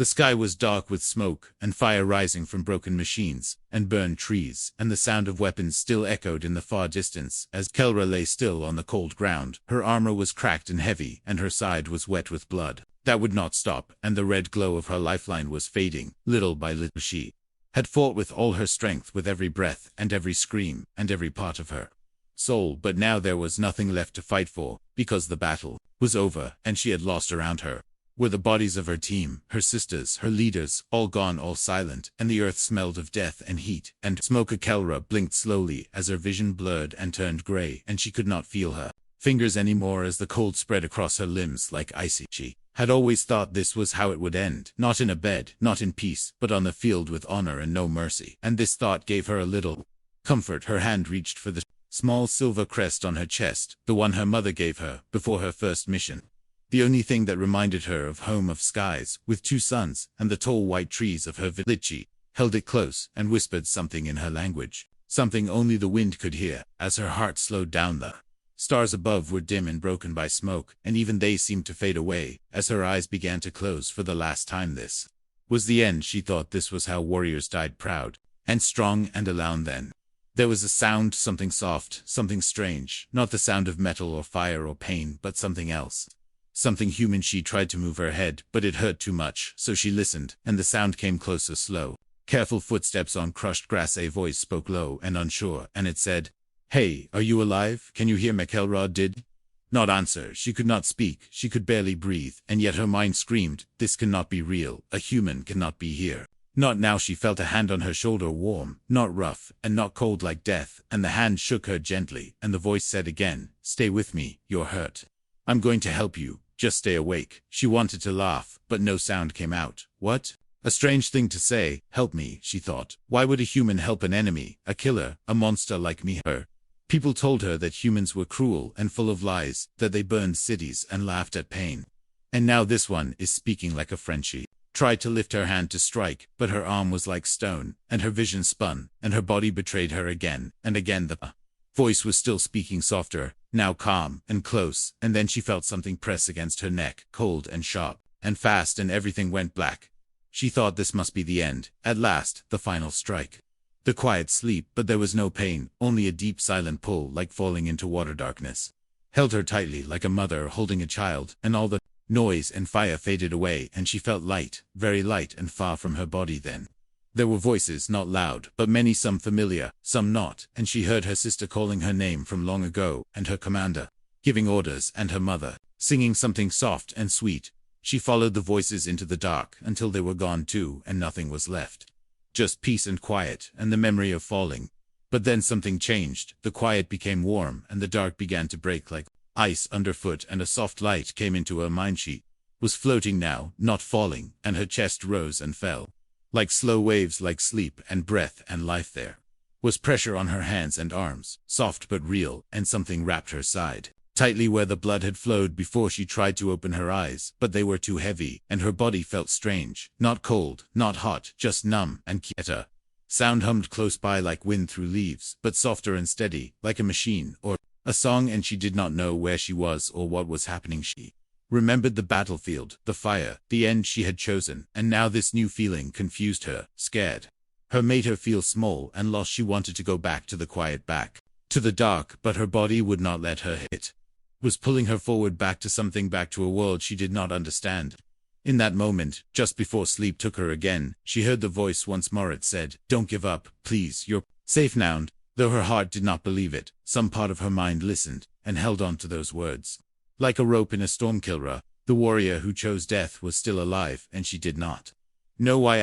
The sky was dark with smoke and fire rising from broken machines and burned trees, and the sound of weapons still echoed in the far distance as Kelra lay still on the cold ground. Her armor was cracked and heavy, and her side was wet with blood. That would not stop, and the red glow of her lifeline was fading. Little by little she had fought with all her strength, with every breath and every scream and every part of her soul, but now there was nothing left to fight for, because the battle was over and she had lost. Around her were the bodies of her team, her sisters, her leaders, all gone, all silent, and the earth smelled of death and heat and smoke. Kelra blinked slowly as her vision blurred and turned gray, and she could not feel her fingers anymore as the cold spread across her limbs like icy. She had always thought this was how it would end, not in a bed, not in peace, but on the field with honor and no mercy, and this thought gave her a little comfort. Her hand reached for the small silver crest on her chest, the one her mother gave her before her first mission. The only thing that reminded her of home, of skies with 2 suns and the tall white trees of her village. She held it close and whispered something in her language, something only the wind could hear. As her heart slowed down, the stars above were dim and broken by smoke, and even they seemed to fade away as her eyes began to close for the last time. This was the end, she thought. This was how warriors died, proud and strong and alone. Then there was a sound, something soft, something strange, not the sound of metal or fire or pain, but something else. Something human. She tried to move her head, but it hurt too much, so she listened, and the sound came closer, slow, careful footsteps on crushed grass. A voice spoke low and unsure, and it said, "Hey, are you alive? Can you hear me?" Kelra did not answer. She could not speak, she could barely breathe, and yet her mind screamed, "This cannot be real. A human cannot be here. Not now." She felt a hand on her shoulder, warm, not rough, and not cold like death, and the hand shook her gently, and the voice said again, "Stay with me, you're hurt. I'm going to help you. Just stay awake." She wanted to laugh, but no sound came out. What? A strange thing to say, help me, she thought. Why would a human help an enemy, a killer, a monster like me? Her people told her that humans were cruel and full of lies, that they burned cities and laughed at pain. And now this one is speaking like a friend. She tried to lift her hand to strike, but her arm was like stone, and her vision spun, and her body betrayed her again, and again. The voice was still speaking, softer, now calm and close, and then she felt something press against her neck, cold and sharp and fast, and everything went black. She thought this must be the end, at last, the final strike. The quiet sleep, but there was no pain, only a deep silent pull, like falling into water. Darkness held her tightly, like a mother holding a child, and all the noise and fire faded away, and she felt light, very light, and far from her body. Then there were voices, not loud, but many, some familiar, some not, and she heard her sister calling her name from long ago, and her commander giving orders, and her mother singing something soft and sweet. She followed the voices into the dark until they were gone too, and nothing was left. Just peace and quiet, and the memory of falling. But then something changed. The quiet became warm, and the dark began to break like ice underfoot, and a soft light came into her mind. She was floating now, not falling, and her chest rose and fell like slow waves, like sleep and breath and life. There was pressure on her hands and arms, soft but real, and something wrapped her side tightly where the blood had flowed before. She tried to open her eyes, but they were too heavy, and her body felt strange, not cold, not hot, just numb and quiet. Sound hummed close by like wind through leaves, but softer and steady, like a machine or a song, and she did not know where she was or what was happening. She remembered the battlefield, the fire, the end she had chosen, and now this new feeling confused her, scared her, made her feel small and lost. She wanted to go back to the quiet, back to the dark, but her body would not let her. It was pulling her forward, back to something, back to a world she did not understand. In that moment, just before sleep took her again, she heard the voice once more. It said, "Don't give up, please, you're safe now." Though her heart did not believe it, some part of her mind listened and held on to those words. Like a rope in a storm. Kelra, the warrior who chose death, was still alive, and she did not know why.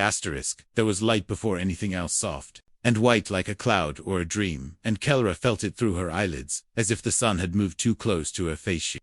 There was light before anything else, soft and white like a cloud or a dream, and Kelra felt it through her eyelids, as if the sun had moved too close to her face. She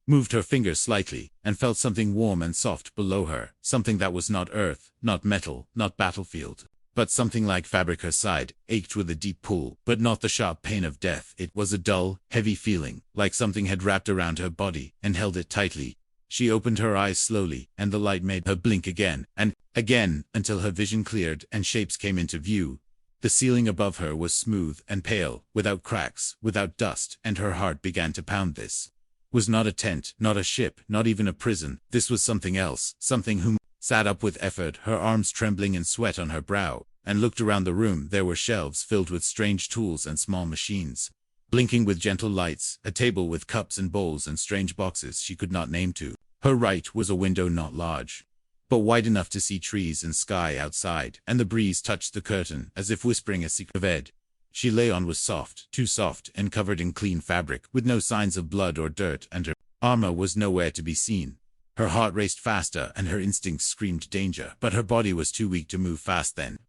moved her fingers slightly, and felt something warm and soft below her, something that was not earth, not metal, not battlefield, but something like fabric. Her side ached with a deep pull, but not the sharp pain of death. It was a dull, heavy feeling, like something had wrapped around her body and held it tightly. She opened her eyes slowly, and the light made her blink again and again, until her vision cleared and shapes came into view. The ceiling above her was smooth and pale, without cracks, without dust, and her heart began to pound. This was not a tent, not a ship, not even a prison. This was something else, something whom sat up with effort, her arms trembling and sweat on her brow, and looked around the room. There were shelves filled with strange tools and small machines, blinking with gentle lights, a table with cups and bowls and strange boxes she could not name. To her right was a window not large, but wide enough to see trees and sky outside, and the breeze touched the curtain as if whispering a secret. The bed she lay on was soft, too soft, and covered in clean fabric, with no signs of blood or dirt, and her armor was nowhere to be seen. Her heart raced faster, and her instincts screamed danger, but her body was too weak to move fast. Then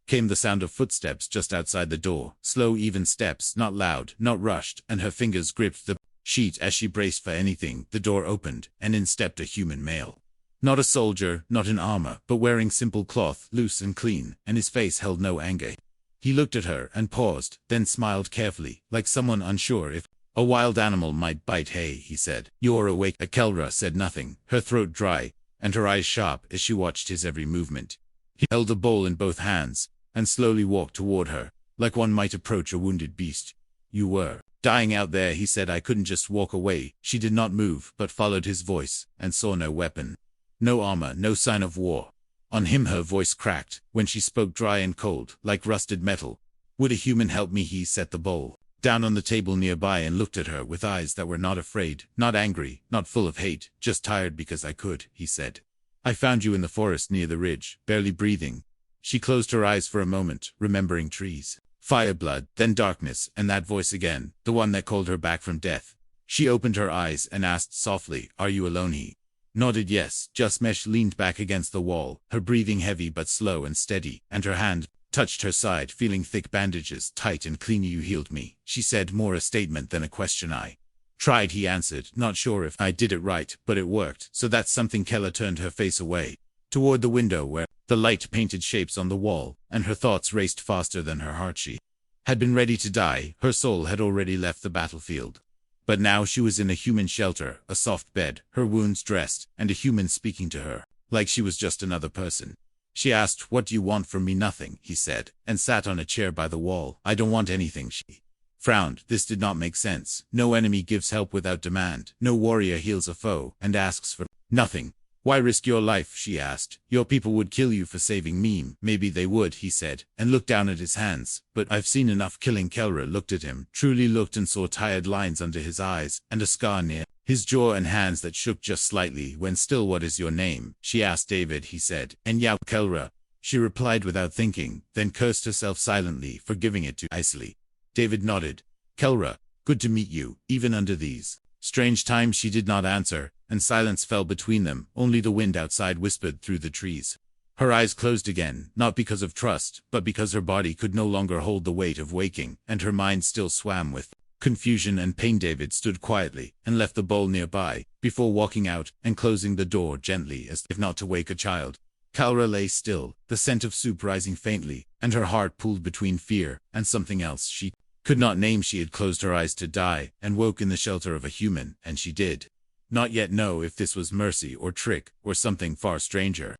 came the sound of footsteps just outside the door, slow, even steps, not loud, not rushed, and her fingers gripped the sheet as she braced for anything. The door opened, and in stepped a human male. Not a soldier, not in armor, but wearing simple cloth, loose and clean, and his face held no anger. He looked at her and paused, then smiled carefully, like someone unsure if a wild animal might bite. "Hey," he said. "You're awake." Kelra said nothing, her throat dry, and her eyes sharp as she watched his every movement. He held a bowl in both hands, and slowly walked toward her, like one might approach a wounded beast. "You were dying out there," he said. "I couldn't just walk away." She did not move, but followed his voice, and saw no weapon, no armor, no sign of war on him. Her voice cracked when she spoke, dry and cold, like rusted metal. "Would a human help me?" He set the bowl down on the table nearby and looked at her with eyes that were not afraid, not angry, not full of hate. "Just tired because I could," he said. "I found you in the forest near the ridge, barely breathing." She closed her eyes for a moment, remembering trees, fire, blood, then darkness, and that voice again, the one that called her back from death. She opened her eyes and asked softly, "Are you alone?" He nodded yes. Mesh leaned back against the wall, her breathing heavy but slow and steady, and her hand touched her side, feeling thick bandages, tight and clean. "You healed me," she said, more a statement than a question. "I tried," he answered, not sure if I did it right, "but it worked." "So that's something." Keller turned her face away, toward the window where the light painted shapes on the wall, and her thoughts raced faster than her heart. She had been ready to die, her soul had already left the battlefield. But now she was in a human shelter, a soft bed, her wounds dressed, and a human speaking to her, like she was just another person. She asked, "What do you want from me?" "Nothing," he said, and sat on a chair by the wall. "I don't want anything." She frowned. This did not make sense. No enemy gives help without demand. No warrior heals a foe and asks for nothing. "Why risk your life?" she asked. "Your people would kill you for saving me." "Maybe they would," he said, and looked down at his hands. "But I've seen enough killing." Kelra looked at him, truly looked, and saw tired lines under his eyes, and a scar near his jaw, and hands that shook just slightly when still. "What is your name?" she asked. "David," he said. "And Yao." "Kelra," she replied without thinking, then cursed herself silently for giving it to Isley. David nodded. "Kelra, good to meet you, even under these strange times." She did not answer, and silence fell between them. Only the wind outside whispered through the trees. Her eyes closed again, not because of trust, but because her body could no longer hold the weight of waking, and her mind still swam with confusion and pain. David stood quietly, and left the bowl nearby, before walking out, and closing the door gently as if not to wake a child. Kalra lay still, the scent of soup rising faintly, and her heart pulled between fear and something else she could not name. She had closed her eyes to die, and woke in the shelter of a human, and she did not yet know if this was mercy or trick, or something far stranger.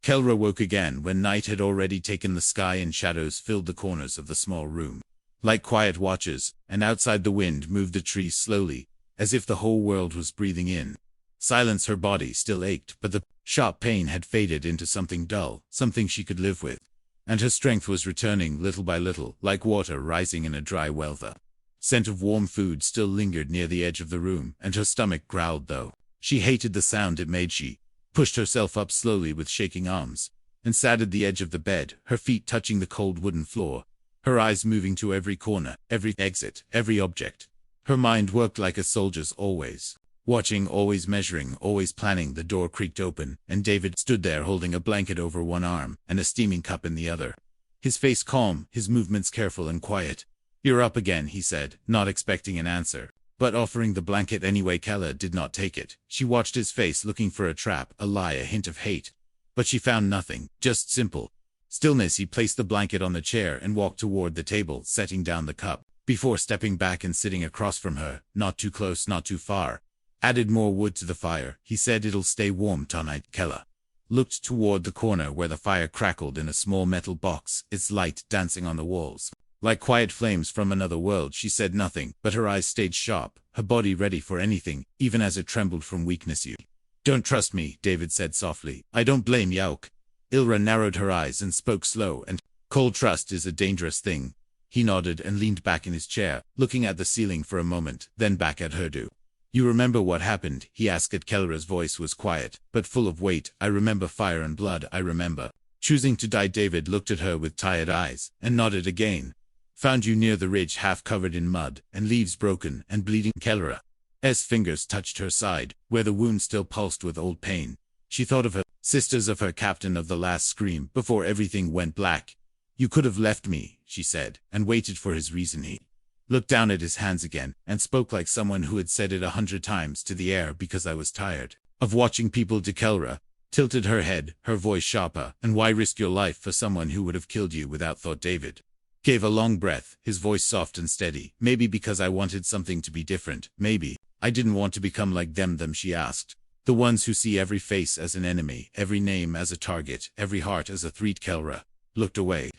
Kelra woke again when night had already taken the sky, and shadows filled the corners of the small room, like quiet watchers, and outside the wind moved the trees slowly, as if the whole world was breathing in silence. Her body still ached, but the sharp pain had faded into something dull, something she could live with, and her strength was returning little by little, like water rising in a dry well. The scent of warm food still lingered near the edge of the room, and her stomach growled, though she hated the sound it made. She pushed herself up slowly with shaking arms, and sat at the edge of the bed, her feet touching the cold wooden floor, her eyes moving to every corner, every exit, every object. Her mind worked like a soldier's, always watching, always measuring, always planning. The door creaked open, and David stood there holding a blanket over one arm and a steaming cup in the other, his face calm, his movements careful and quiet. "You're up again," he said, not expecting an answer, but offering the blanket anyway. Kella did not take it. She watched his face, looking for a trap, a lie, a hint of hate. But she found nothing, just simple stillness. He placed the blanket on the chair and walked toward the table, setting down the cup, before stepping back and sitting across from her, not too close, not too far. "Added more wood to the fire," he said. "It'll stay warm tonight." Kella looked toward the corner where the fire crackled in a small metal box, its light dancing on the walls like quiet flames from another world. She said nothing, but her eyes stayed sharp, her body ready for anything, even as it trembled from weakness. "You Don't trust me, David said softly. I don't blame Yauk. Ilra narrowed her eyes and spoke slow and, cold trust is a dangerous thing. He nodded and leaned back in his chair, looking at the ceiling for a moment, then back at her. Do you remember what happened? He asked. Kelra's voice was quiet, but full of weight. I remember fire and blood. I remember choosing to die. David looked at her with tired eyes, and nodded again. Found you near the ridge, half covered in mud, and leaves broken and bleeding. Kelra's fingers touched her side, where the wound still pulsed with old pain. She thought of her sisters, of her captain, of the last scream, before everything went black. You could have left me, she said, and waited for his reason. He looked down at his hands again, and spoke like someone who had said it 100 times to the air. Because I was tired of watching people. Kelra tilted her head, her voice sharper. And why risk your life for someone who would have killed you without thought? David gave a long breath, his voice soft and steady. Maybe because I wanted something to be different. Maybe I didn't want to become like them. She asked. The ones who see every face as an enemy, every name as a target, every heart as a threat. Kelra looked away,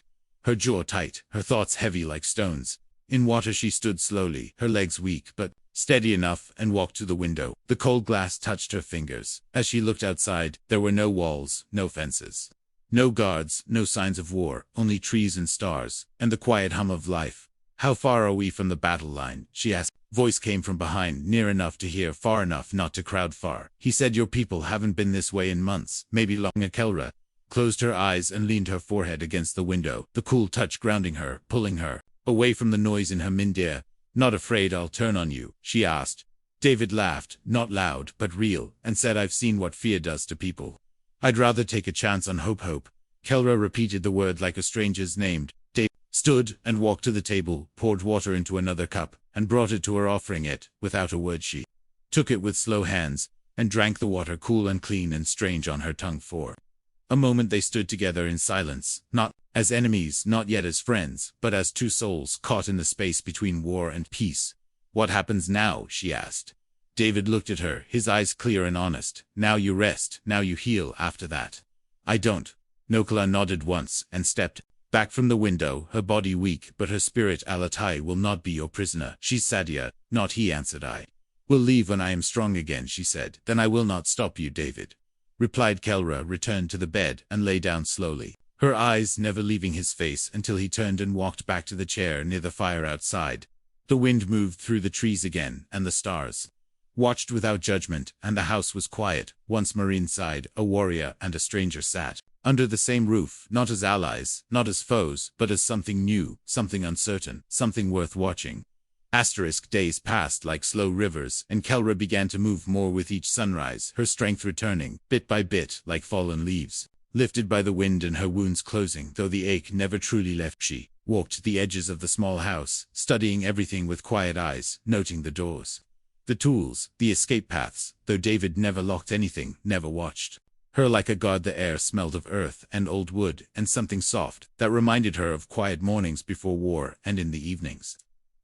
her jaw tight, her thoughts heavy like stones. In water she stood slowly, her legs weak but steady enough, and walked to the window. The cold glass touched her fingers. As she looked outside, there were no walls, no fences, no guards, no signs of war, only trees and stars, and the quiet hum of life. How far are we from the battle line? She asked. Voice came from behind, near enough to hear, far enough not to crowd far. He said your people haven't been this way in months, maybe long. Kelra closed her eyes and leaned her forehead against the window, the cool touch grounding her, pulling her away from the noise in her mind. Not afraid I'll turn on you? She asked. David laughed, not loud, but real, and said I've seen what fear does to people. I'd rather take a chance on hope. Kelra repeated the word like a stranger's name. David stood and walked to the table, poured water into another cup, and brought it to her, offering it. Without a word she took it with slow hands, and drank the water, cool and clean and strange on her tongue. For a moment they stood together in silence, not as enemies, not yet as friends, but as two souls caught in the space between war and peace. What happens now? She asked. David looked at her, his eyes clear and honest. Now you rest, now you heal. After that, I don't. Nokla nodded once, and stepped back from the window, her body weak, but her spirit. Alatai will not be your prisoner. She's Sadia, not he, answered. I will leave when I am strong again, she said. Then I will not stop you, David replied. Kelra returned to the bed and lay down slowly, her eyes never leaving his face until he turned and walked back to the chair near the fire outside. The wind moved through the trees again, and the stars watched without judgment, and the house was quiet. Once Marine sighed. A warrior and a stranger sat under the same roof, not as allies, not as foes, but as something new, something uncertain, something worth watching. Days passed like slow rivers, and Kelra began to move more with each sunrise, her strength returning, bit by bit, like fallen leaves, lifted by the wind, and her wounds closing, though the ache never truly left. She walked to the edges of the small house, studying everything with quiet eyes, noting the doors, the tools, the escape paths, though David never locked anything, never watched her like a guard. The air smelled of earth and old wood, and something soft that reminded her of quiet mornings before war. And in the evenings,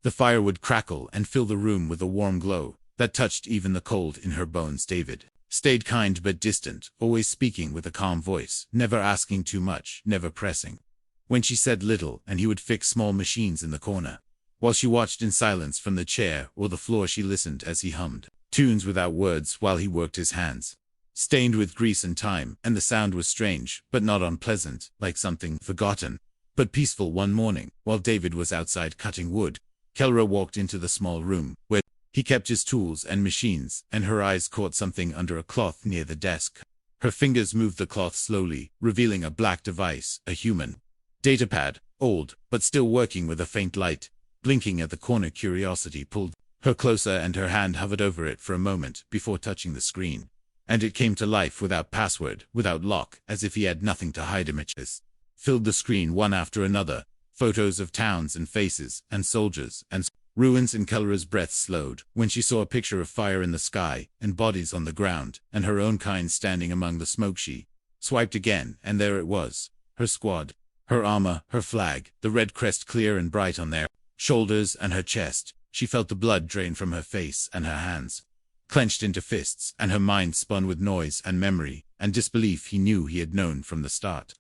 the fire would crackle and fill the room with a warm glow that touched even the cold in her bones. David stayed kind but distant, always speaking with a calm voice, never asking too much, never pressing when she said little, and he would fix small machines in the corner. While she watched in silence from the chair or the floor, she listened as he hummed tunes without words while he worked his hands, stained with grease and time, and the sound was strange, but not unpleasant, like something forgotten, but peaceful. One morning, while David was outside cutting wood, Kelra walked into the small room where he kept his tools and machines, and her eyes caught something under a cloth near the desk. Her fingers moved the cloth slowly, revealing a black device, a human datapad, old, but still working with a faint light blinking at the corner. Curiosity pulled her closer, and her hand hovered over it for a moment before touching the screen. And it came to life, without password, without lock, as if he had nothing to hide. Images filled the screen one after another, photos of towns and faces, and soldiers, and ruins. And Kelra's breath slowed when she saw a picture of fire in the sky, and bodies on the ground, and her own kind standing among the smoke. She swiped again, and there it was, her squad, her armor, her flag, the red crest clear and bright on their shoulders and her chest. She felt the blood drain from her face, and her hands clenched into fists, and her mind spun with noise and memory and disbelief. He knew, he had known from the start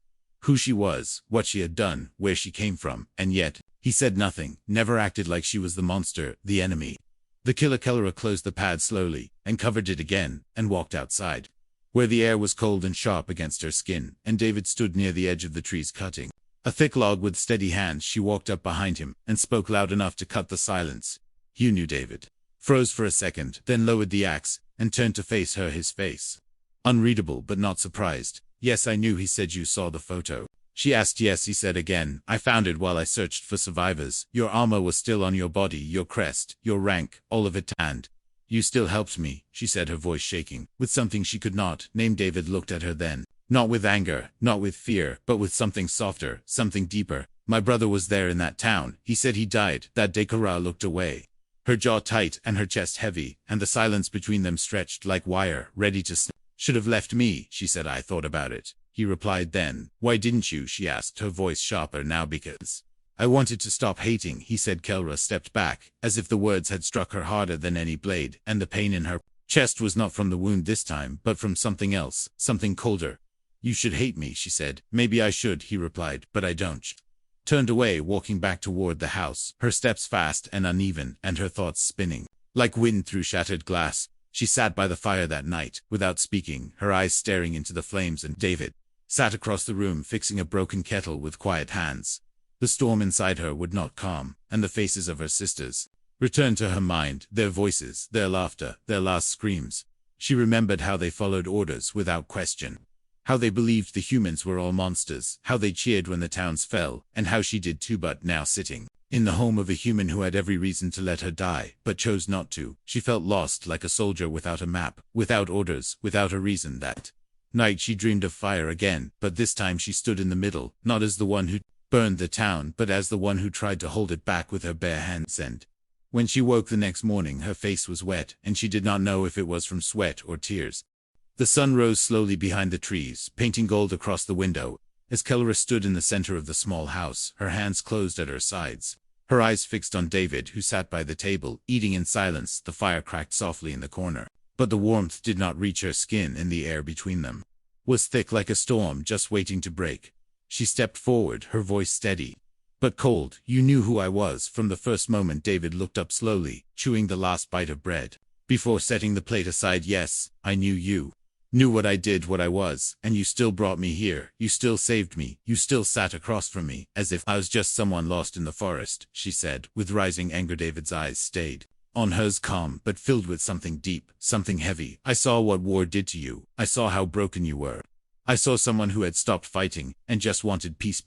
who she was, what she had done, where she came from, and yet he said nothing, never acted like she was the monster, the enemy. The killer Kelra closed the pad slowly, and covered it again, and walked outside, where the air was cold and sharp against her skin, and David stood near the edge of the trees cutting a thick log with steady hands. She walked up behind him, and spoke loud enough to cut the silence. "You knew." David froze for a second, then lowered the axe, and turned to face her, his face unreadable but not surprised. "Yes, I knew." He said. "You saw the photo?" She asked. "Yes," he said again. "I found it while I searched for survivors. Your armor was still on your body, your crest, your rank, all of it, and you still helped me," she said, her voice shaking with something she could not name. David looked at her then, not with anger, not with fear, but with something softer, something deeper. "My brother was there in that town," he said. "He died that day." Kara looked away, her jaw tight and her chest heavy, and the silence between them stretched like wire, ready to snap. "Should have left me," she said. "I thought about it," he replied. "Then why didn't you?" she asked, her voice sharper now. "Because I wanted to stop hating," he said. Kelra stepped back, as if the words had struck her harder than any blade, and the pain in her chest was not from the wound this time, but from something else, something colder. "You should hate me," she said. "Maybe I should," he replied, "but I don't." She turned away, walking back toward the house, her steps fast and uneven, and her thoughts spinning like wind through shattered glass. She sat by the fire that night, without speaking, her eyes staring into the flames, and David sat across the room, fixing a broken kettle with quiet hands. The storm inside her would not calm, and the faces of her sisters returned to her mind, their voices, their laughter, their last screams. She remembered how they followed orders without question, how they believed the humans were all monsters, how they cheered when the towns fell, and how she did too. But now, sitting in the home of a human who had every reason to let her die, but chose not to, she felt lost, like a soldier without a map, without orders, without a reason. That night she dreamed of fire again, but this time she stood in the middle, not as the one who burned the town, but as the one who tried to hold it back with her bare hands. And when she woke the next morning, her face was wet, and she did not know if it was from sweat or tears. The sun rose slowly behind the trees, painting gold across the window, as Kelra stood in the center of the small house, her hands closed at her sides, her eyes fixed on David, who sat by the table, eating in silence. The fire cracked softly in the corner, but the warmth did not reach her skin, and the air between them was thick like a storm just waiting to break. She stepped forward, her voice steady but cold. "You knew who I was from the first moment." David looked up slowly, chewing the last bite of bread before setting the plate aside. "Yes, I knew you. Knew what I did, what I was, and you still brought me here. You still saved me. You still sat across from me, as if I was just someone lost in the forest," she said, with rising anger. David's eyes stayed on hers, calm, but filled with something deep, something heavy. "I saw what war did to you. I saw how broken you were. I saw someone who had stopped fighting, and just wanted peace.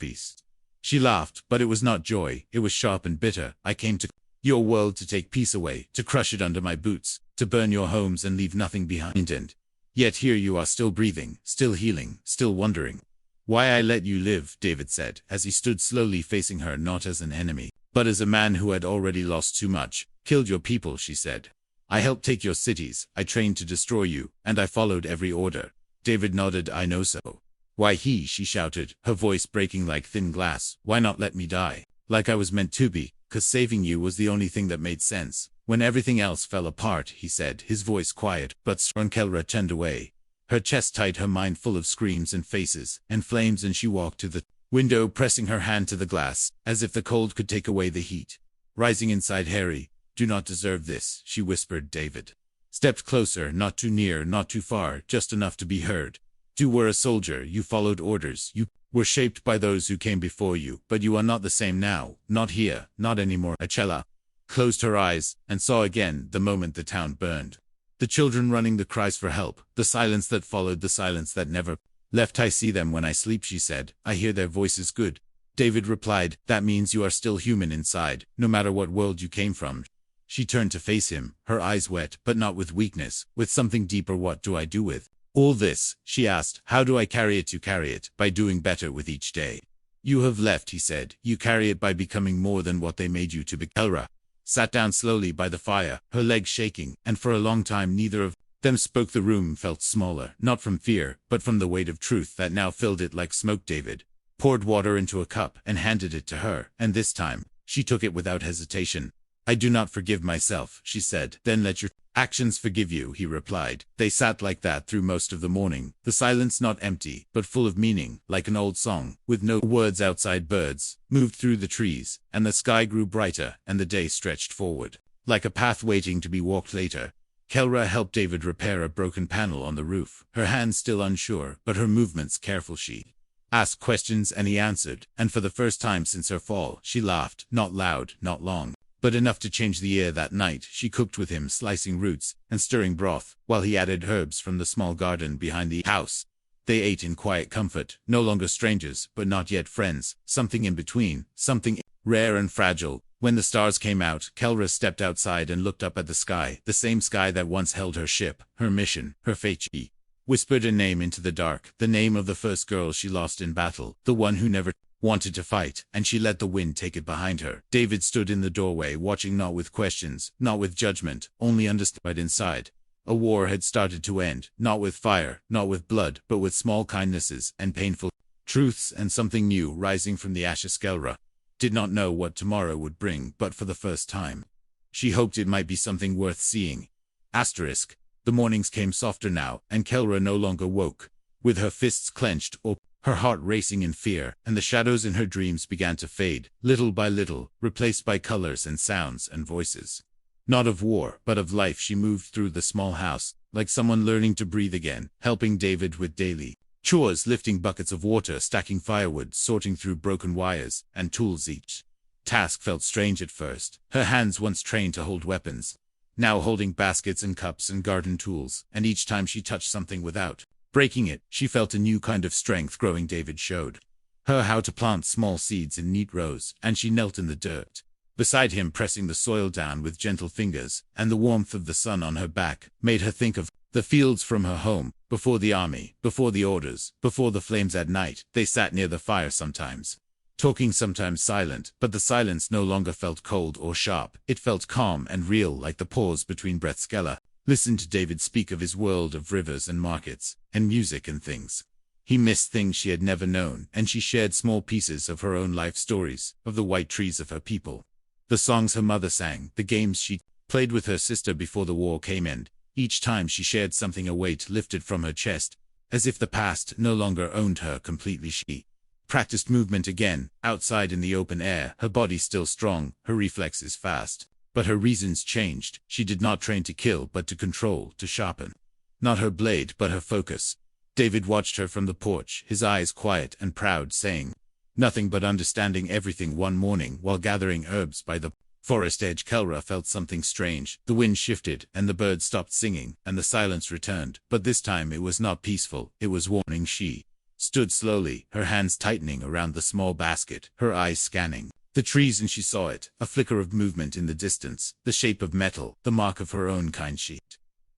She laughed, but it was not joy, it was sharp and bitter. "I came to your world to take peace away, to crush it under my boots, to burn your homes and leave nothing behind. And yet here you are, still breathing, still healing, still wondering why I let you live," David said, as he stood slowly facing her, not as an enemy, but as a man who had already lost too much. "Killed your people," she said. "I helped take your cities, I trained to destroy you, and I followed every order." David nodded. "I know so." "Why she shouted, her voice breaking like thin glass. "Why not let me die like I was meant to be? 'Cause saving you was the only thing that made sense when everything else fell apart," he said, his voice quiet but strong. Kelra turned away, her chest tight, her mind full of screams and faces and flames, and she walked to the window, pressing her hand to the glass, as if the cold could take away the heat. Rising inside, "Harry, do not deserve this," she whispered. David stepped closer, not too near, not too far, just enough to be heard. "You were a soldier, you followed orders, you were shaped by those who came before you, but you are not the same now, not here, not anymore." Achella closed her eyes, and saw again the moment the town burned. The children running, the cries for help, the silence that followed, the silence that never left. "I see them when I sleep," she said. "I hear their voices." "Good," David replied. "That means you are still human inside, no matter what world you came from." She turned to face him, her eyes wet, but not with weakness, with something deeper. "What do I do with all this?" she asked. "How do I carry it?" "You carry it by doing better with each day you have left," he said. "You carry it by becoming more than what they made you to be." Kelra sat down slowly by the fire, her legs shaking, and for a long time neither of them spoke. The room felt smaller, not from fear, but from the weight of truth that now filled it like smoke. David poured water into a cup and handed it to her, and this time she took it without hesitation. "I do not forgive myself," she said. "Then let your actions forgive you," he replied. They sat like that through most of the morning, the silence not empty, but full of meaning, like an old song, with no words outside. Birds moved through the trees, and the sky grew brighter, and the day stretched forward. like a path waiting to be walked later. Kelra helped David repair a broken panel on the roof, her hands still unsure, but her movements careful. She asked questions and he answered, and for the first time since her fall, she laughed, not loud, not long, but enough to change the air that night. She cooked with him, slicing roots and stirring broth, while he added herbs from the small garden behind the house. They ate in quiet comfort, no longer strangers, but not yet friends, something in between, something rare and fragile. When the stars came out, Kelra stepped outside and looked up at the sky, the same sky that once held her ship, her mission, her fate. She whispered a name into the dark, the name of the first girl she lost in battle, the one who never wanted to fight, and she let the wind take it behind her. David stood in the doorway, watching, not with questions, not with judgment, only understood inside. A war had started to end, not with fire, not with blood, but with small kindnesses and painful truths, and something new rising from the ashes. Kelra did not know what tomorrow would bring, but for the first time, she hoped it might be something worth seeing. Asterisk. The mornings came softer now, and Kelra no longer woke with her fists clenched or her heart racing in fear, and the shadows in her dreams began to fade, little by little, replaced by colors and sounds and voices. Not of war, but of life. She moved through the small house, like someone learning to breathe again, helping David with daily chores, lifting buckets of water, stacking firewood, sorting through broken wires and tools. Each task felt strange at first. Her hands, once trained to hold weapons, now holding baskets and cups and garden tools, and each time she touched something without breaking it, she felt a new kind of strength growing. David showed her how to plant small seeds in neat rows, and she knelt in the dirt beside him, pressing the soil down with gentle fingers, and the warmth of the sun on her back made her think of the fields from her home, before the army, before the orders, before the flames. At night, they sat near the fire, sometimes talking, sometimes silent, but the silence no longer felt cold or sharp. It felt calm and real, like the pause between breaths. Kelra listened to David speak of his world of rivers and markets, and music and things he missed, things she had never known, and she shared small pieces of her own life stories, of the white trees of her people, the songs her mother sang, the games she played with her sister before the war came, and each time she shared something, a weight lifted from her chest, as if the past no longer owned her completely. She practiced movement again, outside in the open air, her body still strong, her reflexes fast. But her reasons changed. She did not train to kill, but to control, to sharpen. Not her blade, but her focus. David watched her from the porch, his eyes quiet and proud, saying nothing but understanding everything. One morning, while gathering herbs by the forest edge, Kelra felt something strange. The wind shifted, and the birds stopped singing, and the silence returned. But this time it was not peaceful, it was warning. She stood slowly, her hands tightening around the small basket, her eyes scanning the trees, and she saw it, a flicker of movement in the distance, the shape of metal, the mark of her own kind. She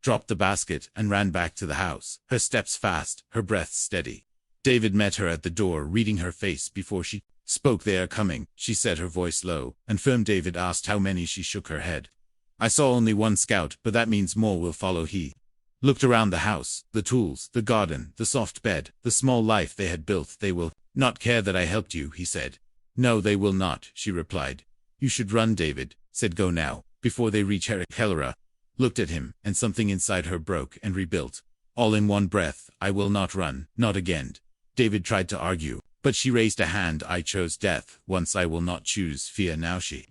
dropped the basket and ran back to the house, her steps fast, her breath steady. David met her at the door, reading her face before she spoke. "They are coming," she said, her voice low and firm. David asked how many. She shook her head. "I saw only one scout, but that means more will follow." He looked around the house, the tools, the garden, the soft bed, the small life they had built. "They will not care that I helped you," he said. "No, they will not," she replied. "You should run," David said. "Go now, before they reach her." Kelra looked at him, and something inside her broke and rebuilt, all in one breath. "I will not run, not again." David tried to argue, but she raised a hand. "I chose death once, I will not choose fear now." She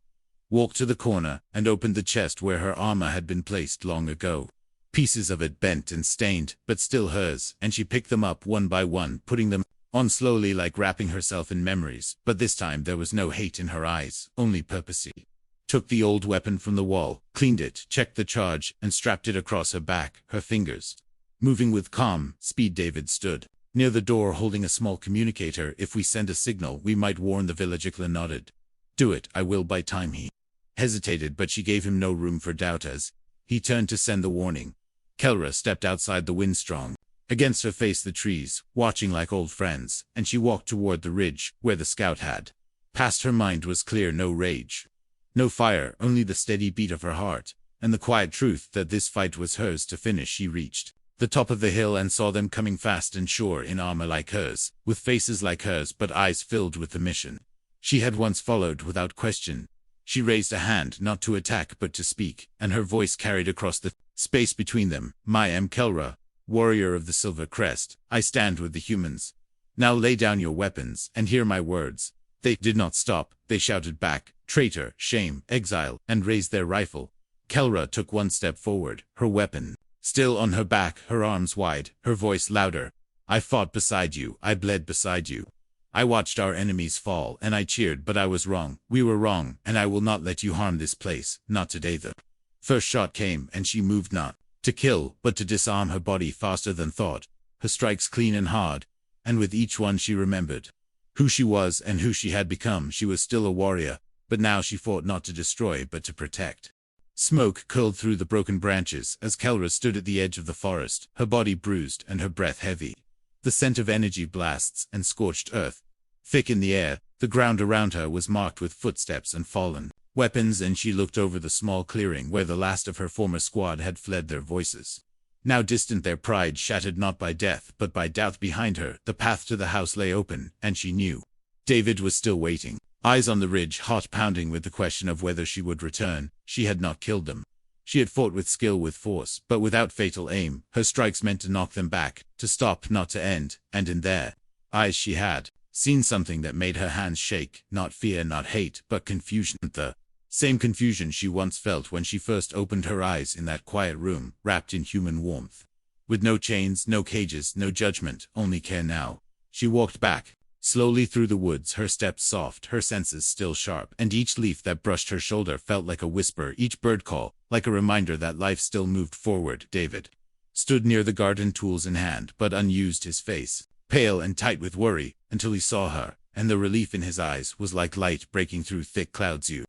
walked to the corner and opened the chest where her armor had been placed long ago. Pieces of it bent and stained, but still hers, and she picked them up one by one, putting them on slowly, like wrapping herself in memories. But this time there was no hate in her eyes, only purpose. She took the old weapon from the wall, cleaned it, checked the charge, and strapped it across her back, her fingers moving with calm speed. David stood near the door, holding a small communicator. "If we send a signal, we might warn the village." Kelra nodded. "Do it." "I will by time." He hesitated, but she gave him no room for doubt as he turned to send the warning. Kelra stepped outside, the wind strong against her face, the trees watching like old friends, and she walked toward the ridge where the scout had passed. Her mind was clear, no rage, no fire, only the steady beat of her heart, and the quiet truth that this fight was hers to finish. She reached the top of the hill and saw them coming fast and sure, in armor like hers, with faces like hers, but eyes filled with the mission she had once followed without question. She raised a hand, not to attack but to speak, and her voice carried across the space between them. "I am Kelra, warrior of the Silver Crest. I stand with the humans. Now lay down your weapons and hear my words." They did not stop. They shouted back, "Traitor, shame, exile," and raised their rifle. Kelra took one step forward, her weapon still on her back, her arms wide, her voice louder. I fought beside you, I bled beside you. I watched our enemies fall, and I cheered, but I was wrong. We were wrong, and I will not let you harm this place, not today. The first shot came, and she moved not to kill, but to disarm her body faster than thought, her strikes clean and hard, and with each one she remembered who she was and who she had become. She was still a warrior, but now she fought not to destroy but to protect. Smoke curled through the broken branches as Kelra stood at the edge of the forest, her body bruised and her breath heavy. The scent of energy blasts and scorched earth, thick in the air. The ground around her was marked with footsteps and fallen weapons, and she looked over the small clearing where the last of her former squad had fled, their voices now distant, their pride shattered not by death but by doubt. Behind her, the path to the house lay open, and she knew David was still waiting, eyes on the ridge, heart pounding with the question of whether she would return. She had not killed them. She had fought with skill, with force, but without fatal aim. Her strikes meant to knock them back, to stop, not to end, and in their eyes she had seen something that made her hands shake, not fear, not hate, but confusion. The same confusion she once felt when she first opened her eyes in that quiet room, wrapped in human warmth. With no chains, no cages, no judgment, only care now. She walked back, slowly through the woods, her steps soft, her senses still sharp, and each leaf that brushed her shoulder felt like a whisper, each bird call like a reminder that life still moved forward. David stood near the garden, tools in hand, but unused, his face pale and tight with worry, until he saw her, and the relief in his eyes was like light breaking through thick clouds. You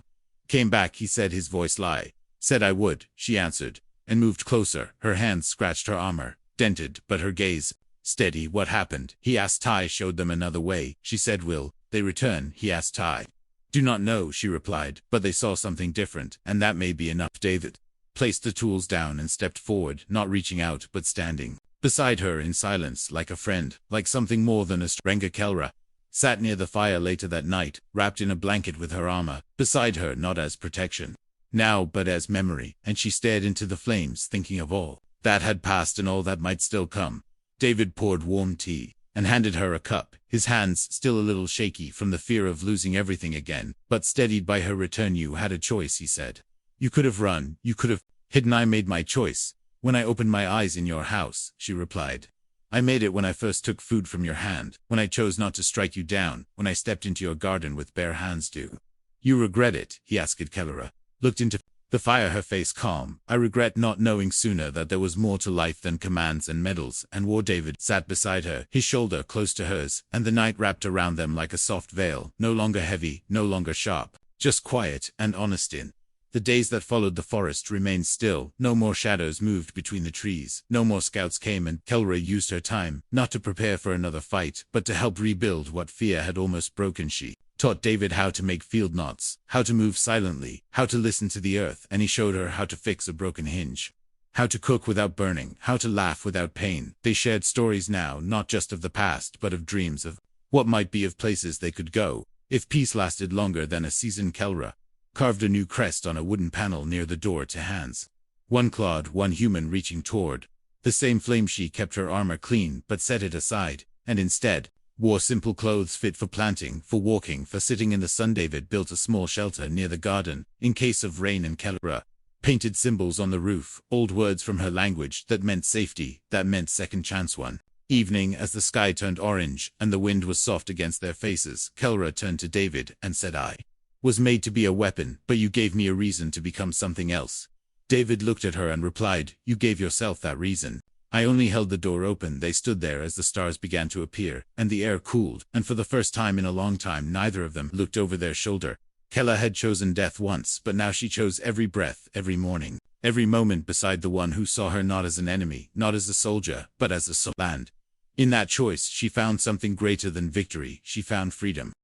came back, he said, his voice light. Said I would, she answered, and moved closer. Her hands scratched her armor, dented, but her gaze steady. What happened? He asked. Ty showed them another way, she said. Will they return? He asked. Ty do not know, she replied, but they saw something different, and that may be enough. David placed the tools down and stepped forward, not reaching out but standing beside her in silence, like a friend, like something more than a stranger. Kelra sat near the fire later that night, wrapped in a blanket with her armor beside her, not as protection now but as memory, and she stared into the flames, thinking of all that had passed and all that might still come. David poured warm tea and handed her a cup, his hands still a little shaky from the fear of losing everything again, but steadied by her return. You had a choice, he said. You could have run, you could have hidden. I made my choice when I opened my eyes in your house, she replied. I made it when I first took food from your hand, when I chose not to strike you down, when I stepped into your garden with bare hands. Do you regret it? He asked. Kelra looked into the fire, her face calm. I regret not knowing sooner that there was more to life than commands and medals and war. David sat beside her, his shoulder close to hers, and the night wrapped around them like a soft veil, no longer heavy, no longer sharp, just quiet and honest. In the days that followed, the forest remained still. No more shadows moved between the trees. No more scouts came, and Kelra used her time, not to prepare for another fight, but to help rebuild what fear had almost broken. She taught David how to make field knots, how to move silently, how to listen to the earth, and he showed her how to fix a broken hinge, how to cook without burning, how to laugh without pain. They shared stories now, not just of the past, but of dreams, of what might be, of places they could go if peace lasted longer than a season. Kelra carved a new crest on a wooden panel near the door to hands, one clawed, one human, reaching toward the same flame. She kept her armor clean, but set it aside, and instead wore simple clothes fit for planting, for walking, for sitting in the sun. David built a small shelter near the garden, in case of rain, and Kelra painted symbols on the roof, old words from her language that meant safety, that meant second chance. One evening, as the sky turned orange and the wind was soft against their faces, Kelra turned to David and said, I was made to be a weapon, but you gave me a reason to become something else. David looked at her and replied, you gave yourself that reason. I only held the door open. They stood there as the stars began to appear, and the air cooled, and for the first time in a long time neither of them looked over their shoulder. Kelra had chosen death once, but now she chose every breath, every morning, every moment beside the one who saw her not as an enemy, not as a soldier, but as a soul. And in that choice she found something greater than victory. She found freedom.